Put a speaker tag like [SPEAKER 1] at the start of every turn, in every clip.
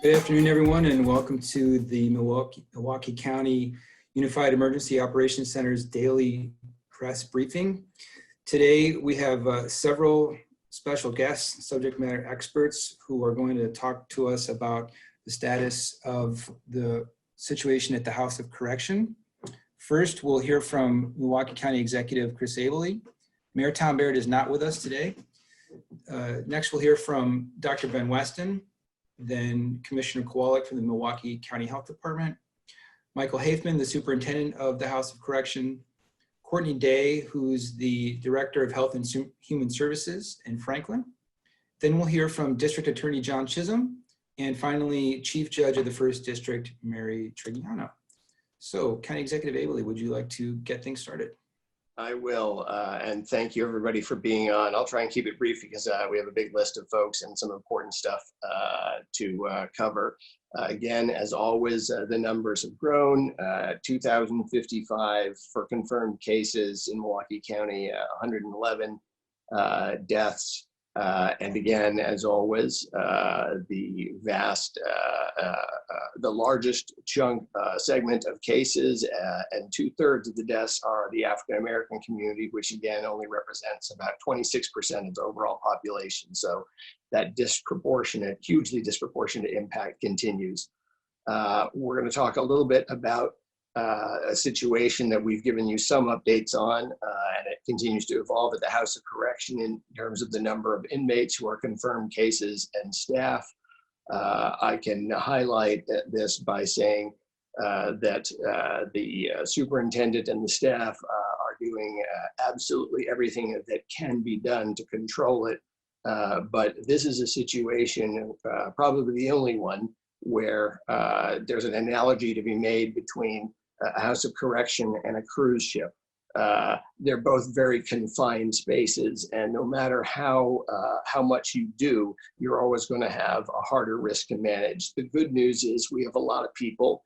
[SPEAKER 1] Good afternoon, everyone, and welcome to the Milwaukee County Unified Emergency Operations Center's daily press briefing. Today, we have several special guests, subject matter experts, who are going to talk to us about the status of the situation at the House of Correction. First, we'll hear from Milwaukee County Executive Chris Abele. Mayor Tom Baird is not with us today. Next, we'll hear from Dr. Ben Weston, then Commissioner Koale from the Milwaukee County Health Department, Michael Hafman, the Superintendent of the House of Correction, Courtney Day, who's the Director of Health and Human Services in Franklin. Then we'll hear from District Attorney John Chisholm, and finally, Chief Judge of the First District, Mary Trigiano. So, County Executive Abele, would you like to get things started?
[SPEAKER 2] I will, and thank you everybody for being on. I'll try and keep it brief because we have a big list of folks and some important stuff to cover. Again, as always, the numbers have grown, 2,055 for confirmed cases in Milwaukee County, 111 deaths. And again, as always, the largest chunk segment of cases and 2/3 of the deaths are the African-American community, which again only represents about 26% of the overall population. So that hugely disproportionate impact continues. We're going to talk a little bit about a situation that we've given you some updates on, and it continues to evolve at the House of Correction in terms of the number of inmates who are confirmed cases and staff. I can highlight this by saying that the superintendent and the staff are doing absolutely everything that can be done to control it. But this is a situation, probably the only one, where there's an analogy to be made between a House of Correction and a cruise ship. They're both very confined spaces, and no matter how much you do, you're always going to have a harder risk to manage. The good news is we have a lot of people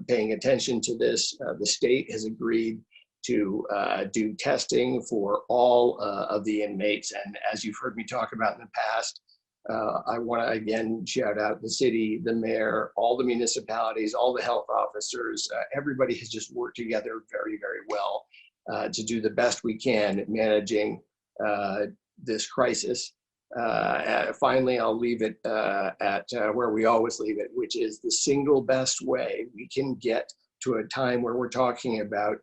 [SPEAKER 2] paying attention to this. The state has agreed to do testing for all of the inmates, and as you've heard me talk about in the past, I want to again shout out the city, the mayor, all the municipalities, all the health officers. Everybody has just worked together very, very well to do the best we can at managing this crisis. Finally, I'll leave it at where we always leave it, which is the single best way we can get to a time where we're talking about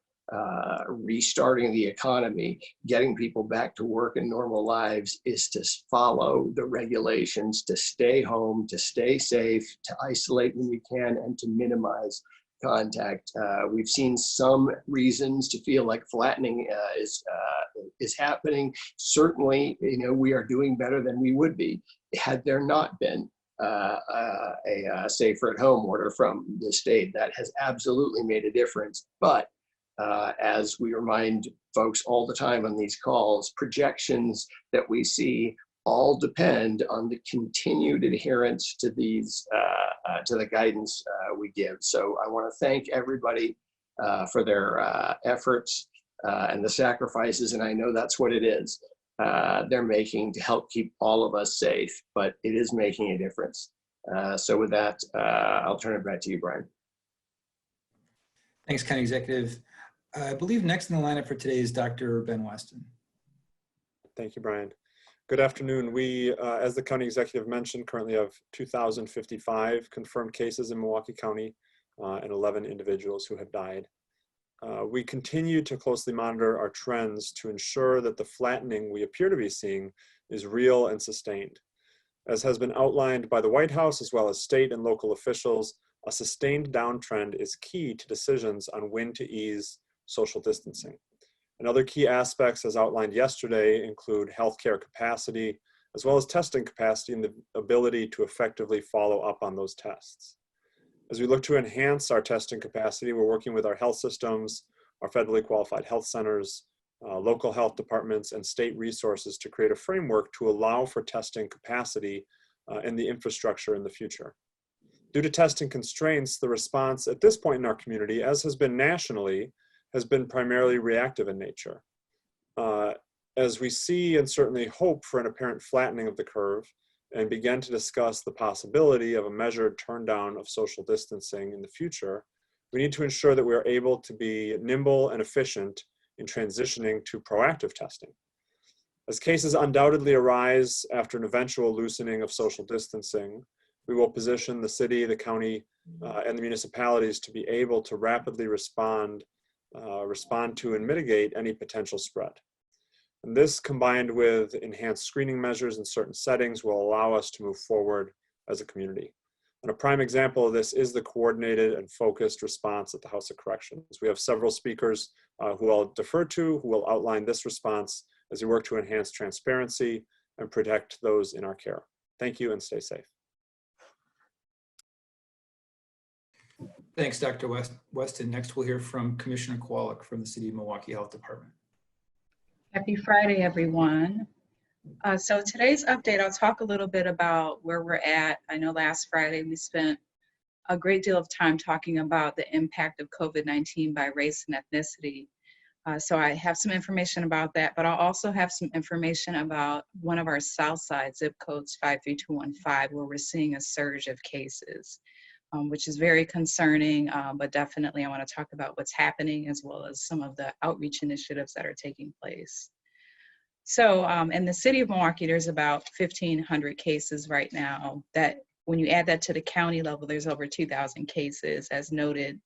[SPEAKER 2] restarting the economy, getting people back to work and normal lives, is to follow the regulations, to stay home, to stay safe, to isolate when we can, and to minimize contact. We've seen some reasons to feel like flattening is happening. Certainly, we are doing better than we would be had there not been a safer at home order from the state. That has absolutely made a difference. But as we remind folks all the time on these calls, projections that we see all depend on the continued adherence to these to the guidance we give. So I want to thank everybody for their efforts and the sacrifices, and I know that's what it is they're making to help keep all of us safe, but it is making a difference. So with that, I'll turn it back to you, Brian.
[SPEAKER 1] Thanks, County Executive. I believe next in the lineup for today is Dr. Ben Weston.
[SPEAKER 3] Thank you, Brian. Good afternoon. We, as the County Executive mentioned, currently have 2,055 confirmed cases in Milwaukee County and 11 individuals who have died. We continue to closely monitor our trends to ensure that the flattening we appear to be seeing is real and sustained. As has been outlined by the White House as well as state and local officials, a sustained downtrend is key to decisions on when to ease social distancing. And other key aspects, as outlined yesterday, include healthcare capacity, as well as testing capacity and the ability to effectively follow up on those tests. As we look to enhance our testing capacity, we're working with our health systems, our federally qualified health centers, local health departments, and state resources to create a framework to allow for testing capacity and the infrastructure in the future. Due to testing constraints, the response at this point in our community, as has been nationally, has been primarily reactive in nature. As we see and certainly hope for an apparent flattening of the curve, and begin to discuss the possibility of a measured turn down of social distancing in the future, we need to ensure that we are able to be nimble and efficient in transitioning to proactive testing. As cases undoubtedly arise after an eventual loosening of social distancing, we will position the city, the county, and the municipalities to be able to rapidly respond to and mitigate any potential spread. And this, combined with enhanced screening measures in certain settings, will allow us to move forward as a community. And a prime example of this is the coordinated and focused response at the House of Corrections. We have several speakers who I'll defer to, who will outline this response as we work to enhance transparency and protect those in our care. Thank you and stay safe.
[SPEAKER 1] Thanks, Dr. Weston. Next, we'll hear from Commissioner Koale from the City of Milwaukee Health Department.
[SPEAKER 4] Happy Friday, everyone. So today's update, I'll talk a little bit about where we're at. I know last Friday we spent a great deal of time talking about the impact of COVID-19 by race and ethnicity. So I have some information about that, but I'll also have some information about one of our South Side zip codes, 53215, where we're seeing a surge of cases, which is very concerning, but definitely I want to talk about what's happening as well as some of the outreach initiatives that are taking place. So in the city of Milwaukee, there's about 1,500 cases right now. That when you add that to the county level, there's over 2,000 cases, as noted.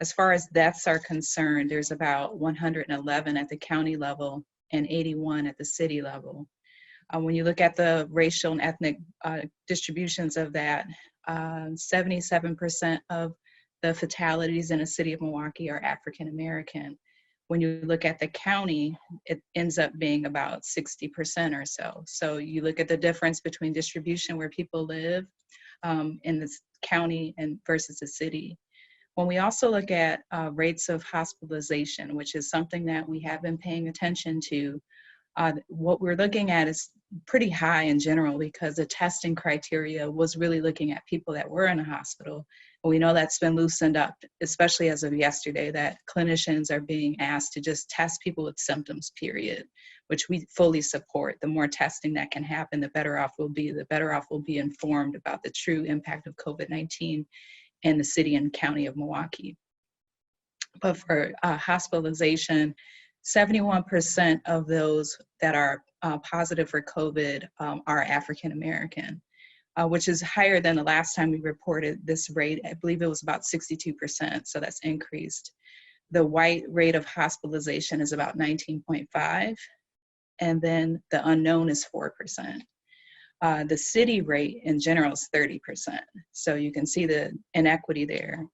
[SPEAKER 4] As far as deaths are concerned, there's about 111 at the county level and 81 at the city level. When you look at the racial and ethnic distributions of that, 77% of the fatalities in the city of Milwaukee are African American. When you look at the county, it ends up being about 60% or so. So you look at the difference between distribution where people live in this county and versus the city. When we also look at rates of hospitalization, which is something that we have been paying attention to, what we're looking at is pretty high in general because the testing criteria was really looking at people that were in a hospital. And we know that's been loosened up, especially as of yesterday, that clinicians are being asked to just test people with symptoms, period, which we fully support. The more testing that can happen, the better off we'll be. The better off we'll be informed about the true impact of COVID-19 in the city and county of Milwaukee. But for hospitalization, 71% of those that are positive for COVID are African American, which is higher than the last time we reported this rate. I believe it was about 62%, so that's increased. The white rate of hospitalization is about 19.5, and then the unknown is 4%. The city rate in general is 30%, so you can see the inequity there.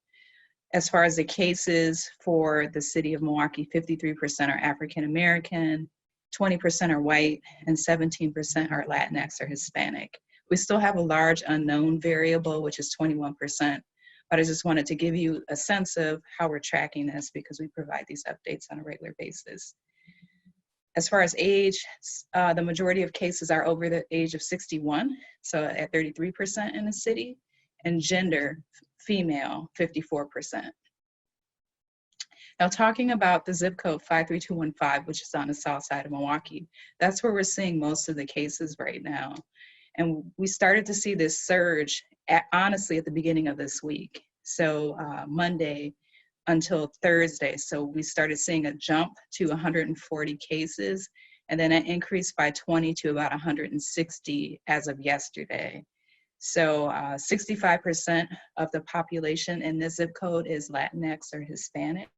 [SPEAKER 4] As far as the cases for the city of Milwaukee, 53% are African American, 20% are white, and 17% are Latinx or Hispanic. We still have a large unknown variable, which is 21%, but I just wanted to give you a sense of how we're tracking this because we provide these updates on a regular basis. As far as age, the majority of cases are over the age of 61, so at 33% in the city, and gender, female, 54%. Now talking about the zip code 53215, which is on the south side of Milwaukee, that's where we're seeing most of the cases right now. And we started to see this surge, honestly, at the beginning of this week. So Monday until Thursday. So we started seeing a jump to 140 cases, and then it increased by 20 to about 160 as of yesterday. So 65% of the population in this zip code is Latinx or Hispanic,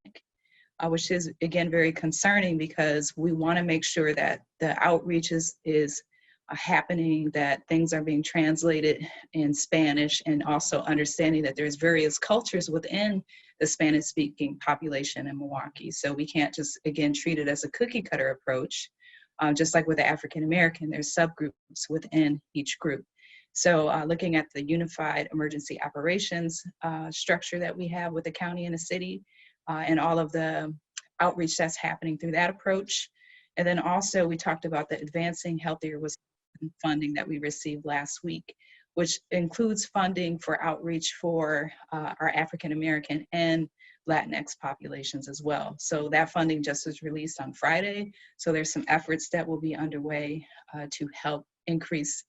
[SPEAKER 4] which is, again, very concerning because we want to make sure that the outreach is happening, that things are being translated in Spanish, and also understanding that there's various cultures within the Spanish-speaking population in Milwaukee. So we can't just, again, treat it as a cookie-cutter approach. Just like with the African American, there's subgroups within each group. So looking at the unified emergency operations structure that we have with the county and the city, and all of the outreach that's happening through that approach. And then also we talked about the Advancing Healthier Wisconsin funding that we received last week, which includes funding for outreach for our African American and Latinx populations as well. So that funding just was released on Friday. So there's some efforts that will be underway to help increase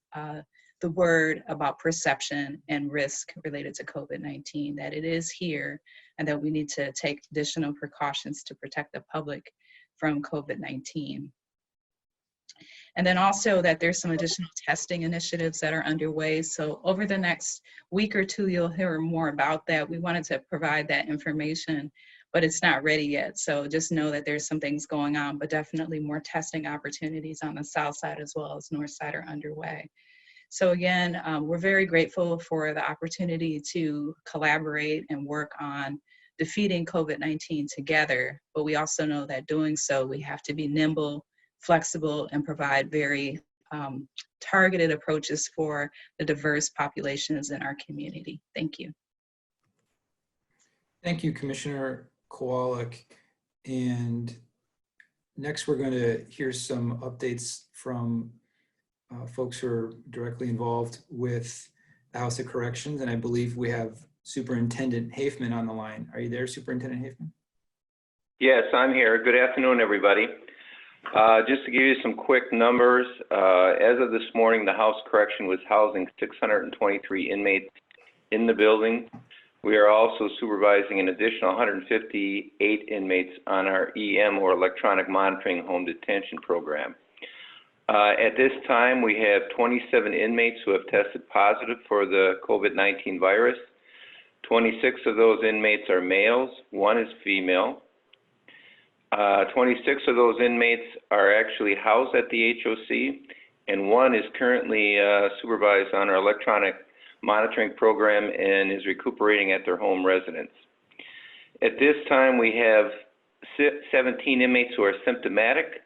[SPEAKER 4] the word about perception and risk related to COVID-19, that it is here and that we need to take additional precautions to protect the public from COVID-19. And then also that there's some additional testing initiatives that are underway. So over the next week or two, you'll hear more about that. We wanted to provide that information, but it's not ready yet. So just know that there's some things going on, but definitely more testing opportunities on the south side as well as north side are underway. So again, we're very grateful for the opportunity to collaborate and work on defeating COVID-19 together, but we also know that doing so, we have to be nimble, flexible, and provide very targeted approaches for the diverse populations in our community. Thank you.
[SPEAKER 1] Thank you, Commissioner Koale. And next, we're going to hear some updates from folks who are directly involved with the House of Corrections. And I believe we have Superintendent Hafman on the line. Are you there, Superintendent Hafman?
[SPEAKER 5] Yes, I'm here. Good afternoon, everybody. Just to give you some quick numbers, as of this morning, the House Correction was housing 623 inmates in the building. We are also supervising an additional 158 inmates on our EM, or electronic monitoring home detention program. At this time, we have 27 inmates who have tested positive for the COVID-19 virus. 26 of those inmates are males, 1 is female. 26 of those inmates are actually housed at the HOC, and 1 is currently supervised on our electronic monitoring program and is recuperating at their home residence. At this time, we have 17 inmates who are symptomatic.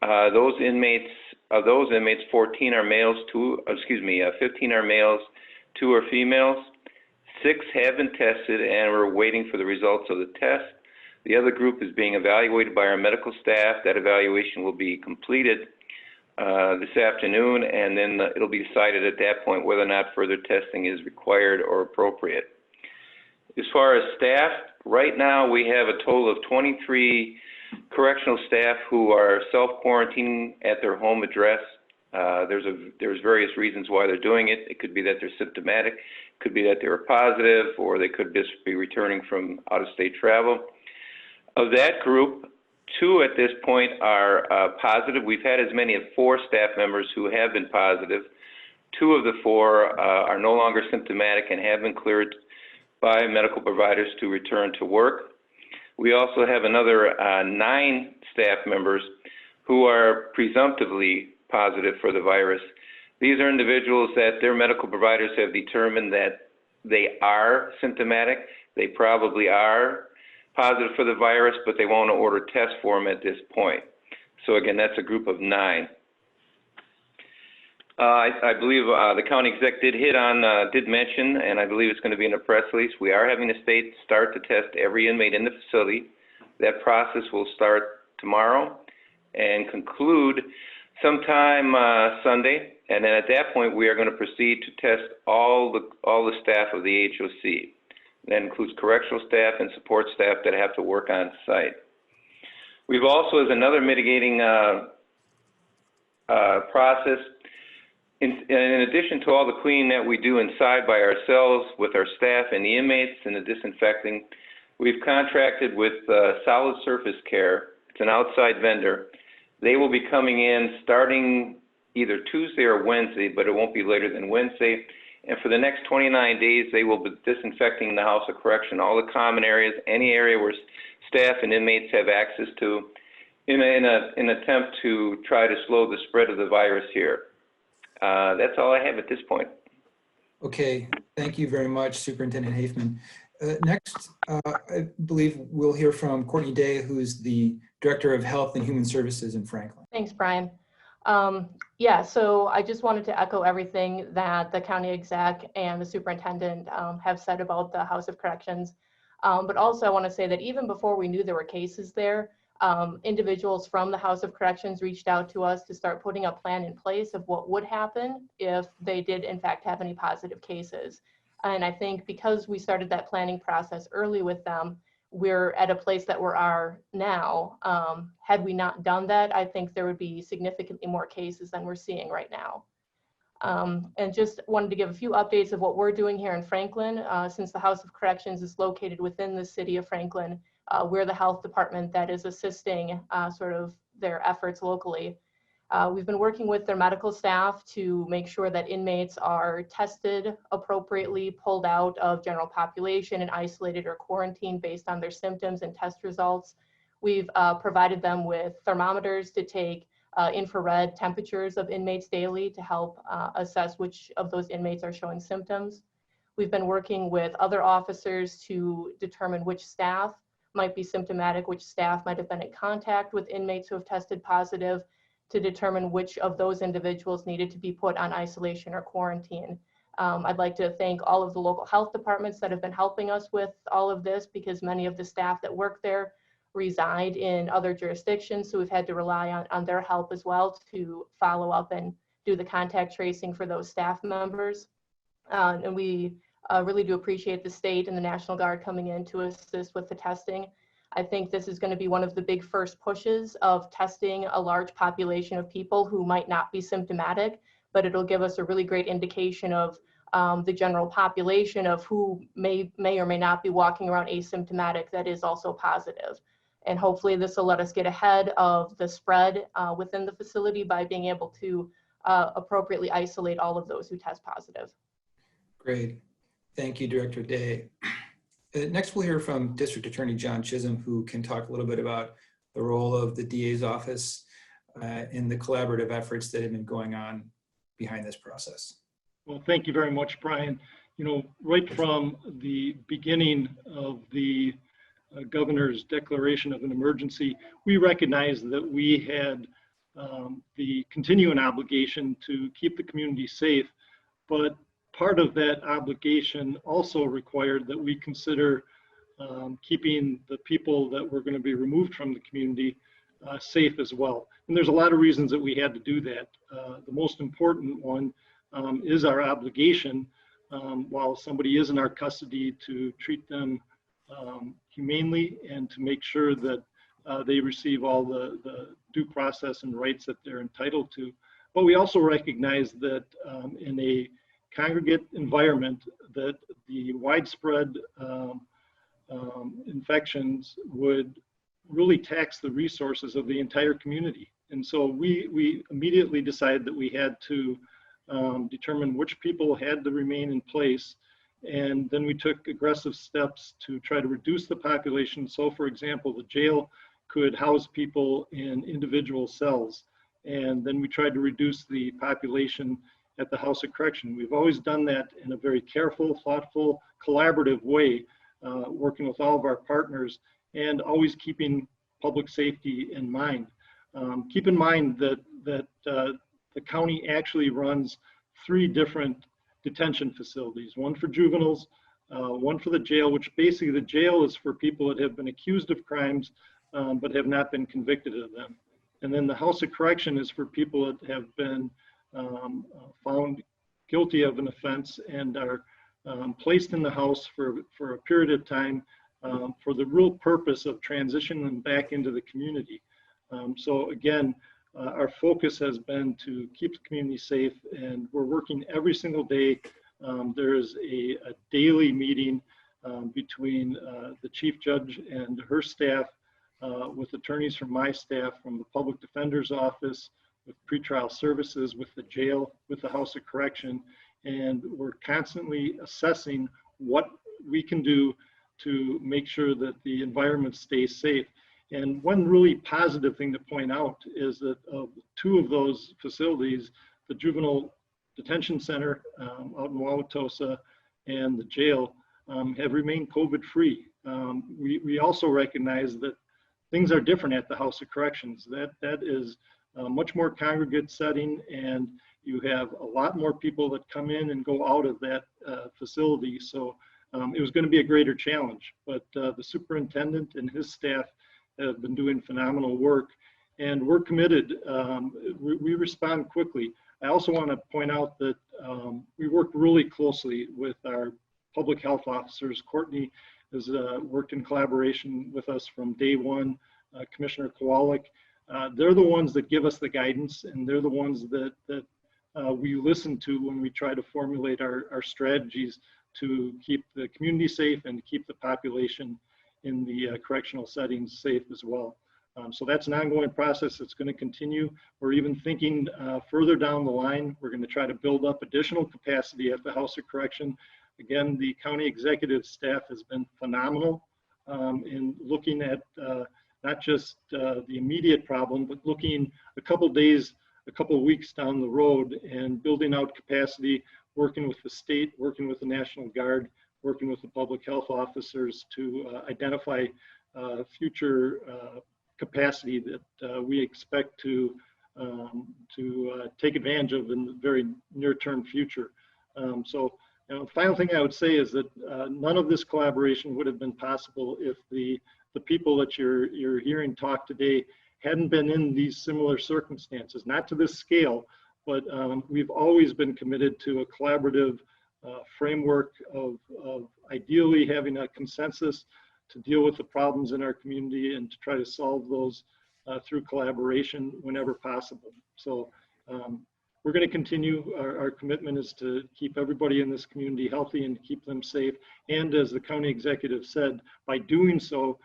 [SPEAKER 5] Of those inmates, 14 are males, 15 are males, 2 are females. 6 have been tested, and we're waiting for the results of the test. The other group is being evaluated by our medical staff. That evaluation will be completed this afternoon, and then it'll be decided at that point whether or not further testing is required or appropriate. As far as staff, right now we have a total of 23 correctional staff who are self-quarantining at their home address. There's various reasons why they're doing it. It could be that they're symptomatic, it could be that they were positive, or they could just be returning from out-of-state travel. Of that group, 2 at this point are positive. We've had as many as 4 staff members who have been positive. 2 of the 4 are no longer symptomatic and have been cleared by medical providers to return to work. We also have another 9 staff members who are presumptively positive for the virus. These are individuals that their medical providers have determined that they are symptomatic. They probably are positive for the virus, but they won't order tests for them at this point. So again, that's a group of 9. I believe the county exec did mention, and I believe it's going to be in a press release, we are having the state start to test every inmate in the facility. That process will start tomorrow and conclude sometime Sunday, and then at that point we are going to proceed to test all the staff of the HOC. That includes correctional staff and support staff that have to work on site. We've also, as another mitigating process, in addition to all the cleaning that we do inside by ourselves with our staff and the inmates and the disinfecting, we've contracted with Solid Surface Care. It's an outside vendor. They will be coming in starting either Tuesday or Wednesday, but it won't be later than Wednesday. And for the next 29 days, they will be disinfecting the House of Correction, all the common areas, any area where staff and inmates have access to, in an attempt to try to slow the spread of the virus here. That's all I have at this point.
[SPEAKER 1] Okay, thank you very much, Superintendent Hafman. Next, I believe we'll hear from Courtney Day, who's the Director of Health and Human Services in Franklin.
[SPEAKER 6] Thanks, Brian. Yeah, so I just wanted to echo everything that the county exec and the superintendent have said about the House of Corrections. But also I want to say that even before we knew there were cases there, individuals from the House of Corrections reached out to us to start putting a plan in place of what would happen if they did in fact have any positive cases. And I think because we started that planning process early with them, we're at a place that we are now. Had we not done that, I think there would be significantly more cases than we're seeing right now. And just wanted to give a few updates of what we're doing here in Franklin. Since the House of Corrections is located within the city of Franklin, we're the health department that is assisting sort of their efforts locally. We've been working with their medical staff to make sure that inmates are tested appropriately, pulled out of general population and isolated or quarantined based on their symptoms and test results. We've provided them with thermometers to take infrared temperatures of inmates daily to help assess which of those inmates are showing symptoms. We've been working with other officers to determine which staff might be symptomatic, which staff might have been in contact with inmates who have tested positive, to determine which of those individuals needed to be put on isolation or quarantine. I'd like to thank all of the local health departments that have been helping us with all of this, because many of the staff that work there reside in other jurisdictions, so we've had to rely on their help as well to follow up and do the contact tracing for those staff members. And we really do appreciate the state and the National Guard coming in to assist with the testing. I think this is going to be one of the big first pushes of testing a large population of people who might not be symptomatic, but it'll give us a really great indication of the general population of who may or may not be walking around asymptomatic that is also positive. And hopefully this will let us get ahead of the spread within the facility by being able to appropriately isolate all of those who test positive.
[SPEAKER 1] Great. Thank you, Director Day. Next, we'll hear from District Attorney John Chisholm, who can talk a little bit about the role of the DA's office in the collaborative efforts that have been going on behind this process.
[SPEAKER 7] Well, thank you very much, Brian. You know, right from the beginning of the governor's declaration of an emergency, we recognized that we had the continuing obligation to keep the community safe, but part of that obligation also required that we consider keeping the people that were going to be removed from the community safe as well. And there's a lot of reasons that we had to do that. The most important one is our obligation, while somebody is in our custody, to treat them humanely and to make sure that they receive all the due process and rights that they're entitled to. But we also recognize that in a congregate environment, that the widespread infections would really tax the resources of the entire community. And so we immediately decided that we had to determine which people had to remain in place. And then we took aggressive steps to try to reduce the population. So for example, the jail could house people in individual cells. And then we tried to reduce the population at the House of Correction. We've always done that in a very careful, thoughtful, collaborative way, working with all of our partners and always keeping public safety in mind. Keep in mind that the county actually runs 3 different detention facilities, one for juveniles, one for the jail, which basically the jail is for people that have been accused of crimes but have not been convicted of them. And then the House of Correction is for people that have been found guilty of an offense and are placed in the house for a period of time for the real purpose of transitioning them back into the community. So again, our focus has been to keep the community safe, and we're working every single day. There is a daily meeting between the chief judge and her staff, with attorneys from my staff, from the public defender's office, with pretrial services, with the jail, with the House of Correction, and we're constantly assessing what we can do to make sure that the environment stays safe. And one really positive thing to point out is that of 2 of those facilities, the Juvenile Detention Center out in Wauwatosa and the jail have remained COVID-free. We also recognize that things are different at the House of Corrections. That is a much more congregate setting, and you have a lot more people that come in and go out of that facility. So it was going to be a greater challenge, but the superintendent and his staff have been doing phenomenal work, and we're committed. We respond quickly. I also want to point out that we work really closely with our public health officers. Courtney has worked in collaboration with us from day one. Commissioner Koale, they're the ones that give us the guidance, and they're the ones that we listen to when we try to formulate our strategies to keep the community safe and keep the population in the correctional settings safe as well. So that's an ongoing process that's going to continue. We're even thinking further down the line, we're going to try to build up additional capacity at the House of Correction. Again, the county executive staff has been phenomenal in looking at not just the immediate problem, but looking a couple days, a couple of weeks down the road and building out capacity, working with the state, working with the National Guard, working with the public health officers to identify future capacity that we expect to take advantage of in the very near-term future. So, the final thing I would say is that none of this collaboration would have been possible if the people that you're hearing talk today hadn't been in these similar circumstances, not to this scale, but we've always been committed to a collaborative framework of ideally having a consensus to deal with the problems in our community and to try to solve those through collaboration whenever possible. So we're going to continue. Our commitment is to keep everybody in this community healthy and keep them safe. And as the county executive said, by doing so,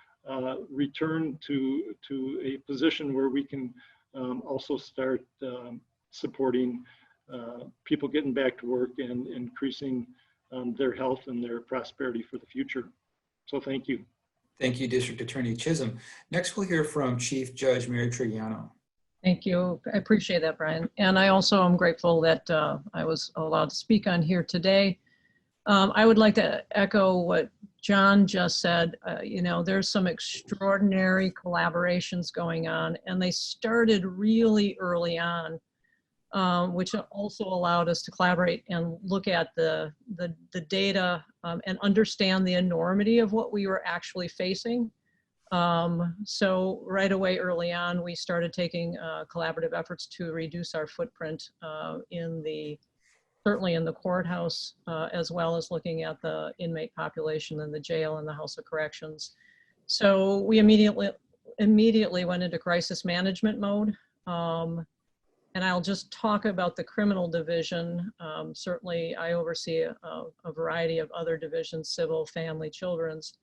[SPEAKER 7] return to a position where we can also start supporting people getting back to work and increasing their health and their prosperity for the future. So thank you.
[SPEAKER 1] Thank you, District Attorney Chisholm. Next, we'll hear from Chief Judge Mary Trigiano.
[SPEAKER 8] Thank you. I appreciate that, Brian. And I also am grateful that I was allowed to speak on here today. I would like to echo what John just said. You know, there's some extraordinary collaborations going on, and they started really early on, which also allowed us to collaborate and look at the data and understand the enormity of what we were actually facing. So right away early on, we started taking collaborative efforts to reduce our footprint certainly in the courthouse, as well as looking at the inmate population in the jail and the House of Corrections. So we immediately went into crisis management mode. And I'll just talk about the criminal division. Certainly I oversee a variety of other divisions, civil, family, children's.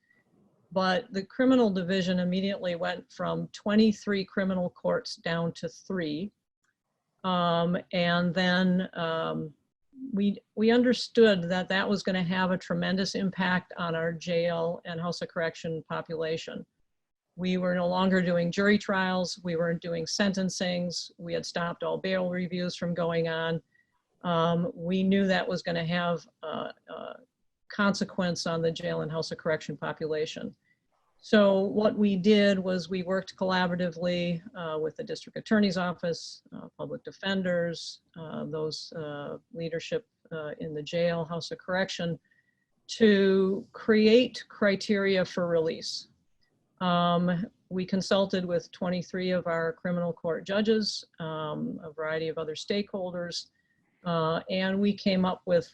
[SPEAKER 8] But the criminal division immediately went from 23 criminal courts down to 3. And then we understood that that was going to have a tremendous impact on our jail and House of Correction population. We were no longer doing jury trials. We weren't doing sentencings. We had stopped all bail reviews from going on. We knew that was going to have consequence on the jail and House of Correction population. So what we did was we worked collaboratively with the district attorney's office, public defenders, those leadership in the jail, House of Correction, to create criteria for release. We consulted with 23 of our criminal court judges, a variety of other stakeholders, and we came up with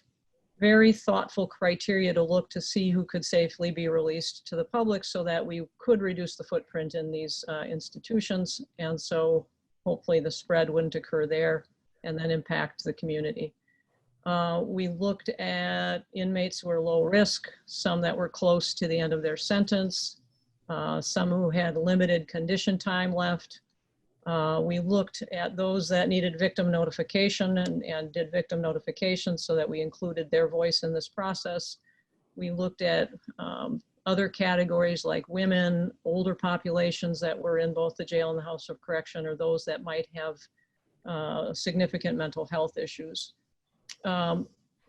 [SPEAKER 8] very thoughtful criteria to look to see who could safely be released to the public so that we could reduce the footprint in these institutions. And so hopefully the spread wouldn't occur there and then impact the community. We looked at inmates who were low risk, some that were close to the end of their sentence, some who had limited condition time left. We looked at those that needed victim notification and did victim notification so that we included their voice in this process. We looked at other categories like women, older populations that were in both the jail and the House of Correction, or those that might have significant mental health issues.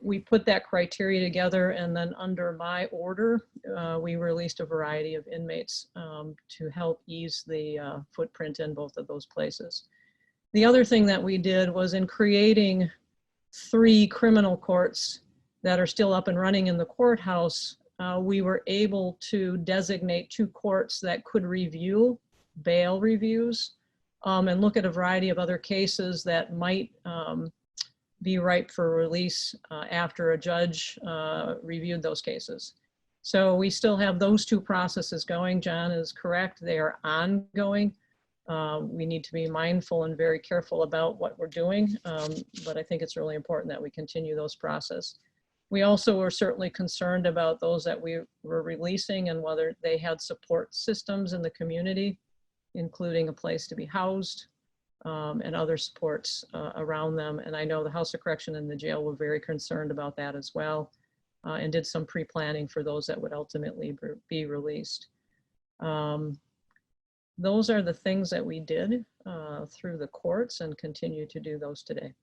[SPEAKER 8] We put that criteria together, and then under my order, we released a variety of inmates to help ease the footprint in both of those places. The other thing that we did was, in creating 3 criminal courts that are still up and running in the courthouse, we were able to designate 2 courts that could review bail reviews and look at a variety of other cases that might be ripe for release after a judge reviewed those cases. So we still have those 2 processes going. John is correct, they are ongoing. We need to be mindful and very careful about what we're doing, but I think it's really important that we continue those processes. We also were certainly concerned about those that we were releasing and whether they had support systems in the community, including a place to be housed and other supports around them. And I know the House of Correction and the jail were very concerned about that as well, and did some pre-planning for those that would ultimately be released. Those are the things that we did through the courts and continue to do those today.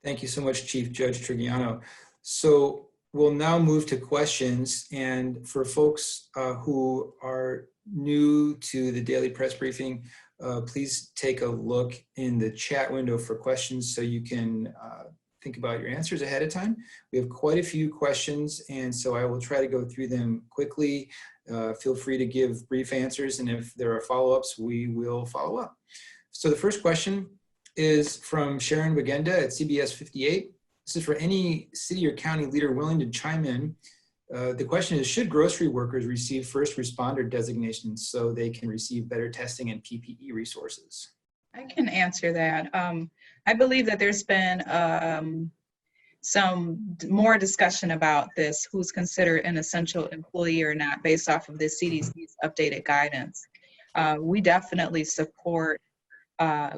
[SPEAKER 1] Thank you so much, Chief Judge Trigiano. So we'll now move to questions. And for folks who are new to the daily press briefing, please take a look in the chat window for questions so you can think about your answers ahead of time. We have quite a few questions, and so I will try to go through them quickly. Feel free to give brief answers, and if there are follow-ups, we will follow up. So the first question is from Sharon Wagenda at CBS 58. This is for any city or county leader willing to chime in. The question is, should grocery workers receive first responder designations so they can receive better testing and PPE resources?
[SPEAKER 4] I can answer that. I believe that there's been some more discussion about this, who's considered an essential employee or not, based off of the CDC's updated guidance. We definitely support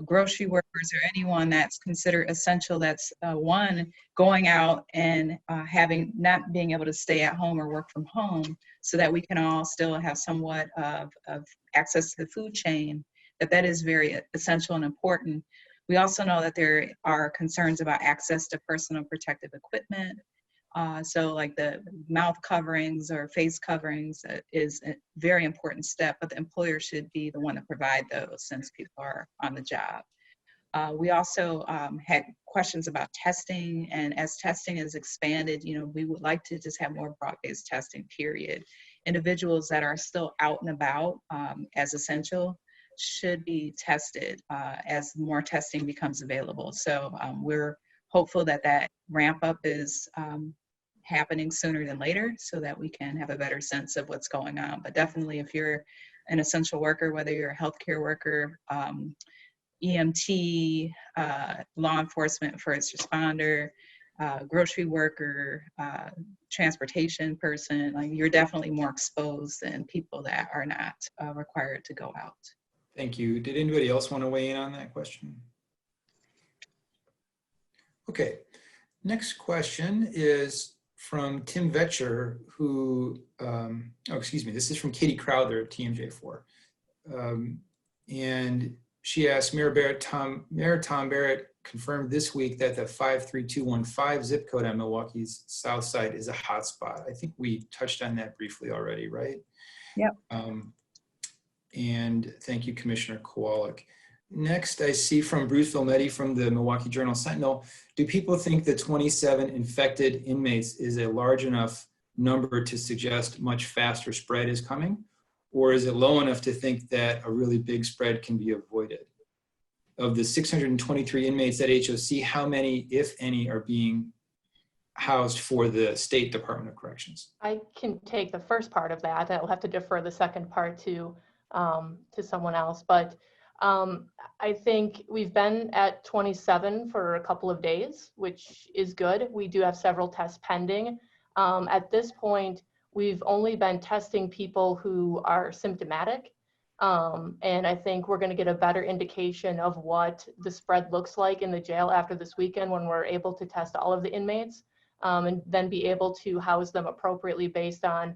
[SPEAKER 4] grocery workers or anyone that's considered essential, that's one, going out and not being able to stay at home or work from home, so that we can all still have somewhat of access to the food chain, that is very essential and important. We also know that there are concerns about access to personal protective equipment. So like the mouth coverings or face coverings is a very important step, but the employer should be the one to provide those since people are on the job. We also had questions about testing, and as testing is expanded, we would like to just have more broad-based testing, period. Individuals that are still out and about as essential should be tested as more testing becomes available. So we're hopeful that that ramp up is happening sooner than later so that we can have a better sense of what's going on. But definitely if you're an essential worker, whether you're a healthcare worker, EMT, law enforcement, first responder, grocery worker, transportation person, like you're definitely more exposed than people that are not required to go out.
[SPEAKER 1] Thank you. Did anybody else want to weigh in on that question? Okay, next question is from Tim Vetcher, who, this is from Katie Crowther at TMJ4. And she asked, Mayor Tom Barrett confirmed this week that the 53215 zip code on Milwaukee's south side is a hotspot. I think we touched on that briefly already, right?
[SPEAKER 4] Yep.
[SPEAKER 1] And thank you, Commissioner Koale. Next, I see from Bruce Vilmetti from the Milwaukee Journal Sentinel. Do people think the 27 infected inmates is a large enough number to suggest much faster spread is coming? Or is it low enough to think that a really big spread can be avoided? Of the 623 inmates at HOC, how many, if any, are being housed for the State Department of Corrections?
[SPEAKER 6] I can take the first part of that. I'll have to defer the second part to someone else. But I think we've been at 27 for a couple of days, which is good. We do have several tests pending. At this point, we've only been testing people who are symptomatic. And I think we're going to get a better indication of what the spread looks like in the jail after this weekend when we're able to test all of the inmates and then be able to house them appropriately based on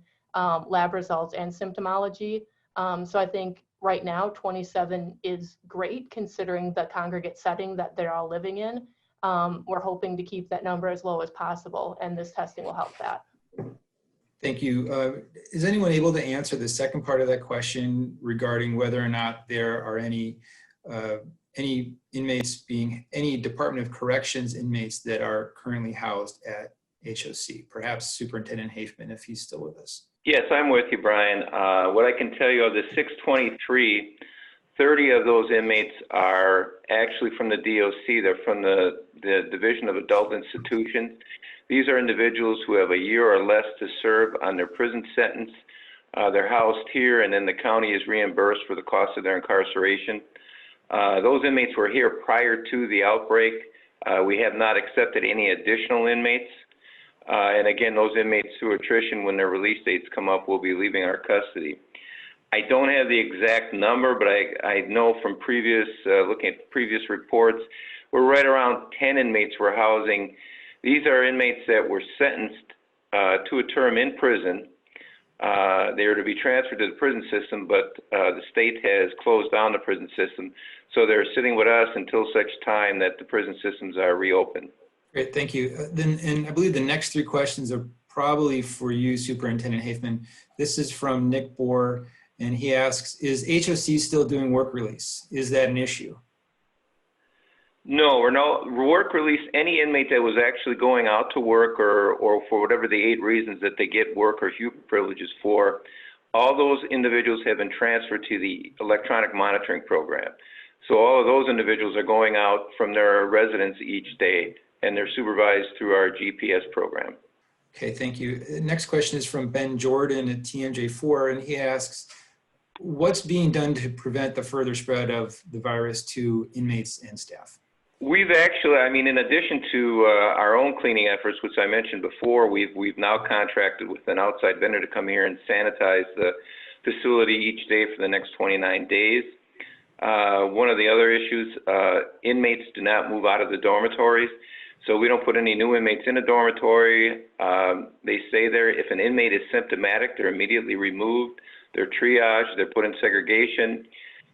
[SPEAKER 6] lab results and symptomology. So I think right now 27 is great considering the congregate setting that they're all living in. We're hoping to keep that number as low as possible, and this testing will help that.
[SPEAKER 1] Thank you. Is anyone able to answer the second part of that question regarding whether or not there are any inmates any Department of Corrections inmates that are currently housed at HOC? Perhaps Superintendent Hafman, if he's still with us.
[SPEAKER 5] Yes, I'm with you, Brian. What I can tell you of the 623, 30 of those inmates are actually from the DOC. They're from the Division of Adult Institutions. These are individuals who have a year or less to serve on their prison sentence. They're housed here, and then the county is reimbursed for the cost of their incarceration. Those inmates were here prior to the outbreak. We have not accepted any additional inmates. And again, those inmates through attrition, when their release dates come up, will be leaving our custody. I don't have the exact number, but I know from previous, looking at previous reports, we're right around 10 inmates we're housing. These are inmates that were sentenced to a term in prison. They are to be transferred to the prison system, but the state has closed down the prison system. So they're sitting with us until such time that the prison systems are reopened.
[SPEAKER 1] Great, thank you. And I believe the next three questions are probably for you, Superintendent Hafman. This is from Nick Bohr, and he asks, is HOC still doing work release? Is that an issue?
[SPEAKER 5] No, we're no work release. Any inmate that was actually going out to work or for whatever the 8 reasons that they get work or HUPA privileges for, all those individuals have been transferred to the electronic monitoring program. So all of those individuals are going out from their residence each day, and they're supervised through our GPS program.
[SPEAKER 1] Okay, thank you. Next question is from Ben Jordan at TMJ4, and he asks, what's being done to prevent the further spread of the virus to inmates and staff?
[SPEAKER 5] We've actually, I mean, in addition to our own cleaning efforts, which I mentioned before, we've now contracted with an outside vendor to come here and sanitize the facility each day for the next 29 days. One of the other issues, inmates do not move out of the dormitories. So we don't put any new inmates in a dormitory. They stay there. If an inmate is symptomatic, they're immediately removed. They're triaged. They're put in segregation.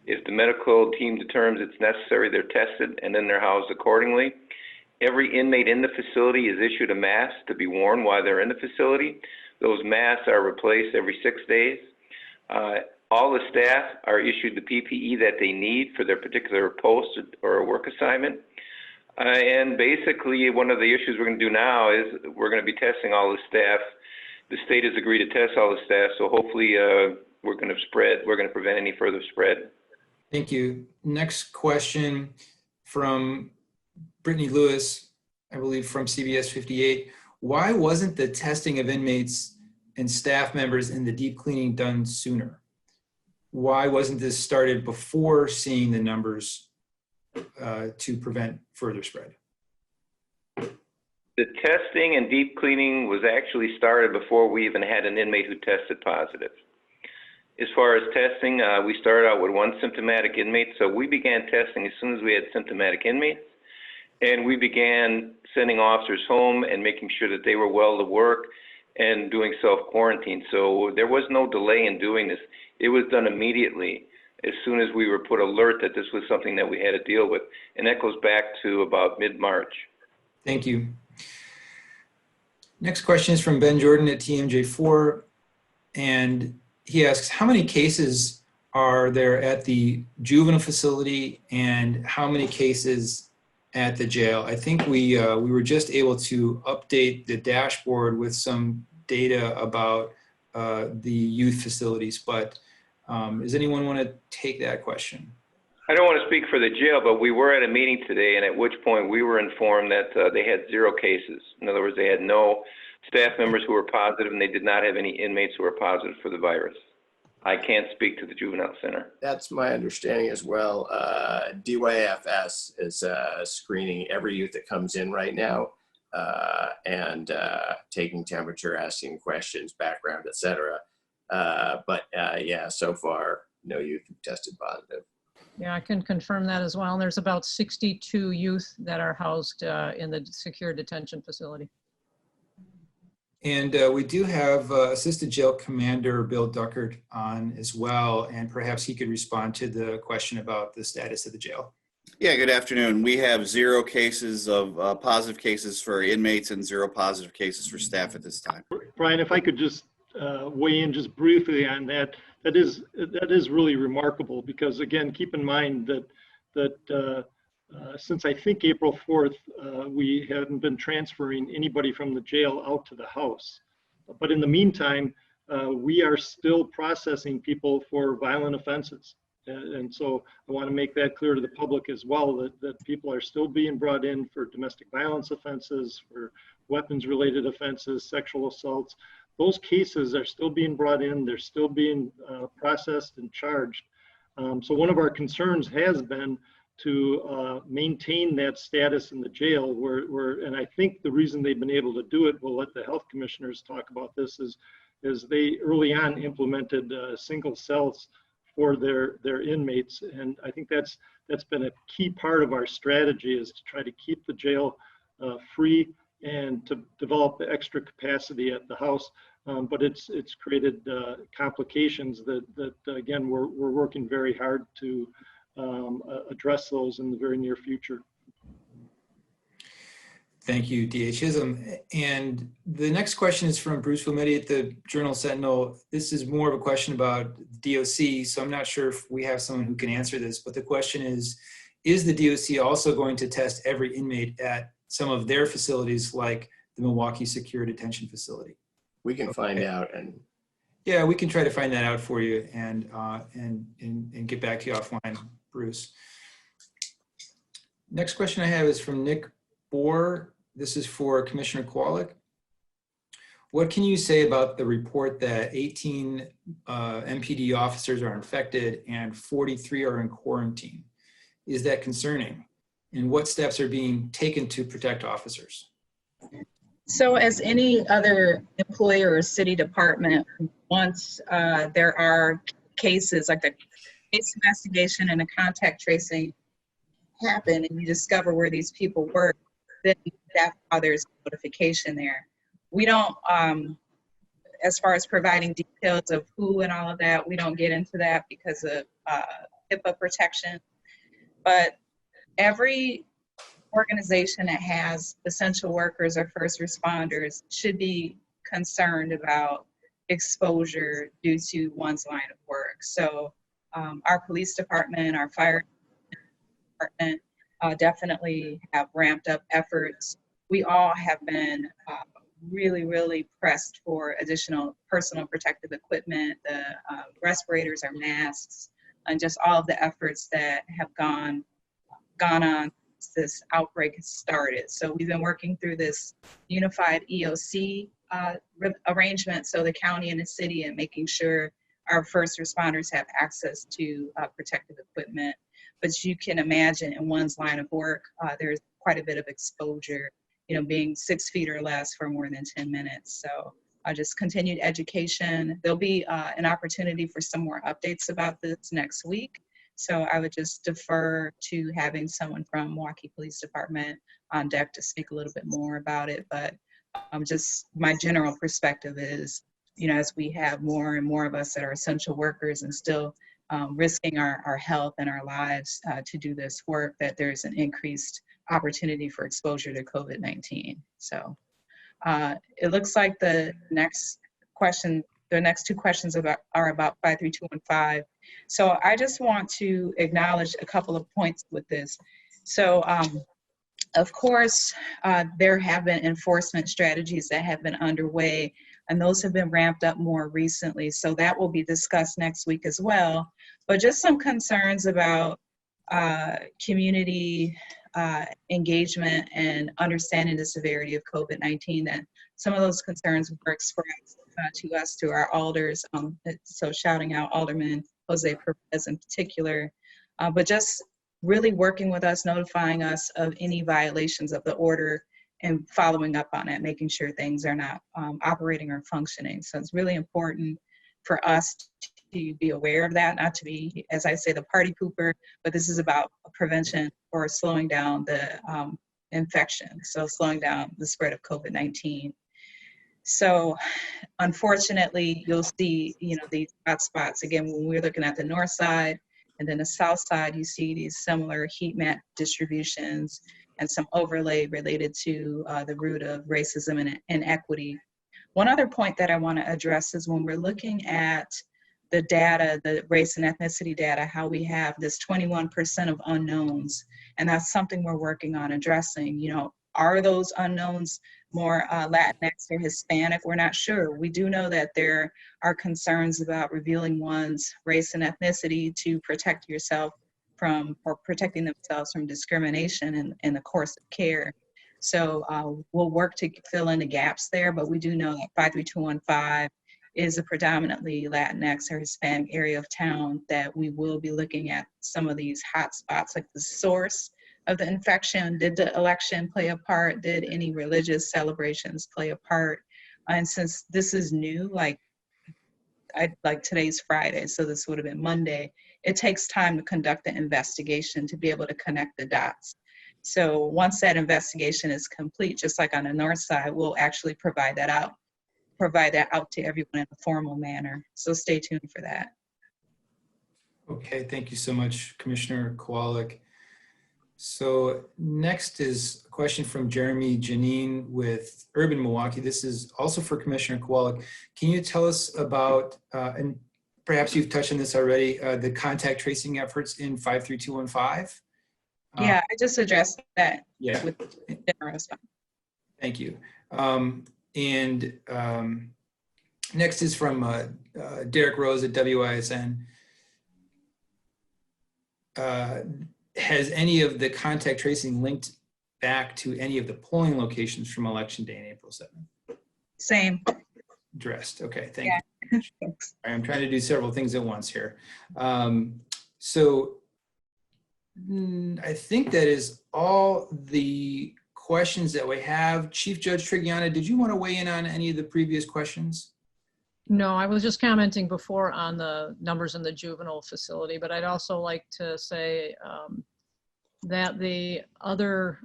[SPEAKER 5] If the medical team determines it's necessary, they're tested, and then they're housed accordingly. Every inmate in the facility is issued a mask to be worn while they're in the facility. Those masks are replaced every 6 days. All the staff are issued the PPE that they need for their particular post or work assignment. And basically, one of the issues we're going to do now is we're going to be testing all the staff. The state has agreed to test all the staff, so hopefully we're going to prevent any further spread.
[SPEAKER 1] Thank you. Next question from Brittany Lewis, I believe from CBS 58. Why wasn't the testing of inmates and staff members in the deep cleaning done sooner? Why wasn't this started before seeing the numbers to prevent further spread?
[SPEAKER 5] The testing and deep cleaning was actually started before we even had an inmate who tested positive. As far as testing, we started out with 1 symptomatic inmate, so we began testing as soon as we had symptomatic inmates, and we began sending officers home and making sure that they were well to work and doing self-quarantine. So there was no delay in doing this. It was done immediately as soon as we were put alert that this was something that we had to deal with, and that goes back to about mid-March.
[SPEAKER 1] Thank you. Next question is from Ben Jordan at TMJ4, and he asks, how many cases are there at the juvenile facility and how many cases at the jail? I think we were just able to update the dashboard with some data about the youth facilities, but does anyone want to take that question?
[SPEAKER 5] I don't want to speak for the jail, but we were at a meeting today, and at which point we were informed that they had 0 cases. In other words, they had no staff members who were positive, and they did not have any inmates who were positive for the virus. I can't speak to the juvenile center.
[SPEAKER 2] That's my understanding as well. DYFS is screening every youth that comes in right now and taking temperature, asking questions, background, etc. But yeah, so far, no youth who tested positive.
[SPEAKER 8] Yeah, I can confirm that as well. And there's about 62 youth that are housed in the secure detention facility.
[SPEAKER 1] And we do have Assistant Jail Commander Bill Duckert on as well, and perhaps he could respond to the question about the status of the jail.
[SPEAKER 9] Yeah, good afternoon. We have 0 cases of positive cases for inmates and 0 positive cases for staff at this time.
[SPEAKER 7] Brian, if I could just weigh in just briefly on that, that is really remarkable, because again, keep in mind that since I think April 4th, we haven't been transferring anybody from the jail out to the house. But in the meantime, we are still processing people for violent offenses. And so I want to make that clear to the public as well, that people are still being brought in for domestic violence offenses, for weapons-related offenses, sexual assaults. Those cases are still being brought in. They're still being processed and charged. So one of our concerns has been to maintain that status in the jail and I think the reason they've been able to do it, we'll let the health commissioners talk about this, is they early on implemented single cells for their inmates. And I think that's been a key part of our strategy, is to try to keep the jail free and to develop the extra capacity at the house. But it's created complications that again, we're working very hard to address those in the very near future.
[SPEAKER 1] Thank you, DA Chisholm. And the next question is from Bruce Wilmette at the Journal Sentinel. This is more of a question about DOC, so I'm not sure if we have someone who can answer this, but the question is the DOC also going to test every inmate at some of their facilities, like the Milwaukee Secure Detention Facility?
[SPEAKER 2] We can find out. And
[SPEAKER 1] yeah, we can try to find that out for you and get back to you offline, Bruce. Next question I have is from Nick Bohr. This is for Commissioner Koale. What can you say about the report that 18 MPD officers are infected and 43 are in quarantine? Is that concerning? And what steps are being taken to protect officers?
[SPEAKER 4] So as any other employer or city department, once there are cases like the case investigation and the contact tracing happen and you discover where these people work, then that's how there's notification there. We don't, as far as providing details of who and all of that, we don't get into that because of HIPAA protection. But every organization that has essential workers or first responders should be concerned about exposure due to one's line of work. So our police department, our fire department definitely have ramped up efforts. We all have been really pressed for additional personal protective equipment, the respirators, our masks, and just all of the efforts that have gone on since this outbreak has started. So we've been working through this unified EOC arrangement, so the county and the city, and making sure our first responders have access to protective equipment. But you can imagine in one's line of work, there's quite a bit of exposure, you know, being 6 feet or less for more than 10 minutes. So just continued education. There'll be an opportunity for some more updates about this next week. So I would just defer to having someone from Milwaukee Police Department on deck to speak a little bit more about it. But just my general perspective is, you know, as we have more and more of us that are essential workers and still risking our health and our lives to do this work, that there's an increased opportunity for exposure to COVID-19. So it looks like the next two questions are about 53215. So I just want to acknowledge a couple of points with this. So of course, there have been enforcement strategies that have been underway, and those have been ramped up more recently. So that will be discussed next week as well. But just some concerns about community engagement and understanding the severity of COVID-19, that some of those concerns were expressed to us, to our alders. So shouting out Alderman Jose Perez in particular, but just really working with us, notifying us of any violations of the order and following up on it, making sure things are not operating or functioning. So it's really important for us to be aware of that, not to be, as I say, the party pooper, but this is about prevention or slowing down the infection, so slowing down the spread of COVID-19. So unfortunately, you'll see, you know, these hot spots. Again, when we're looking at the north side and then the south side, you see these similar heat map distributions and some overlay related to the root of racism and inequity. One other point that I want to address is when we're looking at the data, the race and ethnicity data, how we have this 21% of unknowns, and that's something we're working on addressing. You know, are those unknowns more Latinx or Hispanic? We're not sure. We do know that there are concerns about revealing one's race and ethnicity to protect yourself from, or protecting themselves from discrimination in the course of care. So we'll work to fill in the gaps there, but we do know that 53215 is a predominantly Latinx or Hispanic area of town, that we will be looking at some of these hot spots, like the source of the infection. Did the election play a part? Did any religious celebrations play a part? And since this is new, like today's Friday, so this would have been Monday, it takes time to conduct the investigation to be able to connect the dots. So once that investigation is complete, just like on the north side, we'll actually provide that out to everyone in a formal manner. So stay tuned for that.
[SPEAKER 1] Okay, thank you so much, Commissioner Koale. So next is a question from Jeremy Janine with Urban Milwaukee. This is also for Commissioner Koale. Can you tell us about, and perhaps you've touched on this already, the contact tracing efforts in 53215?
[SPEAKER 4] Yeah, I just addressed that.
[SPEAKER 1] Yeah.
[SPEAKER 4] With general response.
[SPEAKER 1] Thank you. Next is from Derek Rose at WISN. Has any of the contact tracing linked back to any of the polling locations from Election Day on April 7th?
[SPEAKER 4] Same.
[SPEAKER 1] Addressed. Okay, thank
[SPEAKER 4] Yeah.
[SPEAKER 1] you.
[SPEAKER 4] Thanks.
[SPEAKER 1] I'm trying to do several things at once here. So I think that is all the questions that we have. Chief Judge Trigiana, did you want to weigh in on any of the previous questions?
[SPEAKER 8] No, I was just commenting before on the numbers in the juvenile facility, but I'd also like to say that the other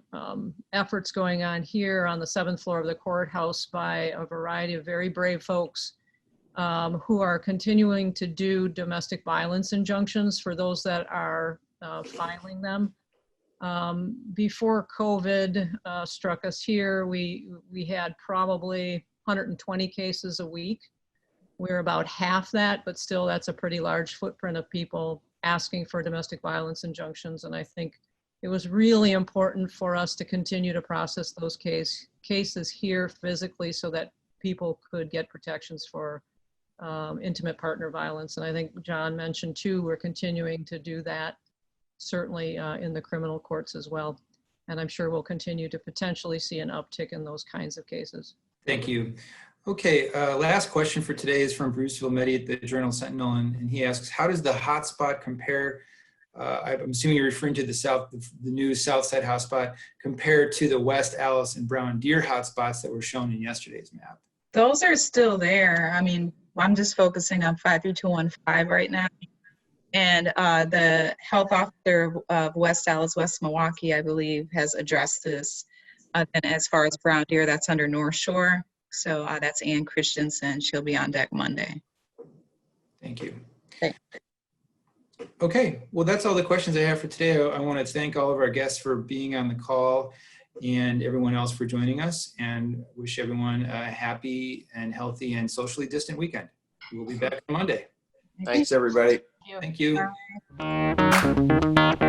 [SPEAKER 8] efforts going on here on the 7th floor of the courthouse by a variety of very brave folks who are continuing to do domestic violence injunctions for those that are filing them. Before COVID struck us here, we had probably 120 cases a week. We're about half that, but still that's a pretty large footprint of people asking for domestic violence injunctions. And I think it was really important for us to continue to process those cases here physically so that people could get protections for intimate partner violence. And I think John mentioned too, we're continuing to do that, certainly in the criminal courts as well. And I'm sure we'll continue to potentially see an uptick in those kinds of cases.
[SPEAKER 1] Thank you. Okay, last question for today is from Bruce Vilmetti at the Journal Sentinel, and he asks, how does the hotspot compare, I'm assuming you're referring to the new South Side hotspot, compared to the West Alice and Brown Deer hotspots that were shown in yesterday's map?
[SPEAKER 4] Those are still there. I mean, I'm just focusing on 53215 right now. And the health officer of West Alice, West Milwaukee, I believe, has addressed this. And as far as Brown Deer, that's under North Shore. So that's Ann Christensen. She'll be on deck Monday.
[SPEAKER 1] Thank you.
[SPEAKER 4] Okay.
[SPEAKER 1] Okay, well, that's all the questions I have for today. I want to thank all of our guests for being on the call and everyone else for joining us, and wish everyone a happy and healthy and socially distant weekend. We'll be back on Monday.
[SPEAKER 2] Thanks, everybody.
[SPEAKER 1] Thank you.
[SPEAKER 4] Bye.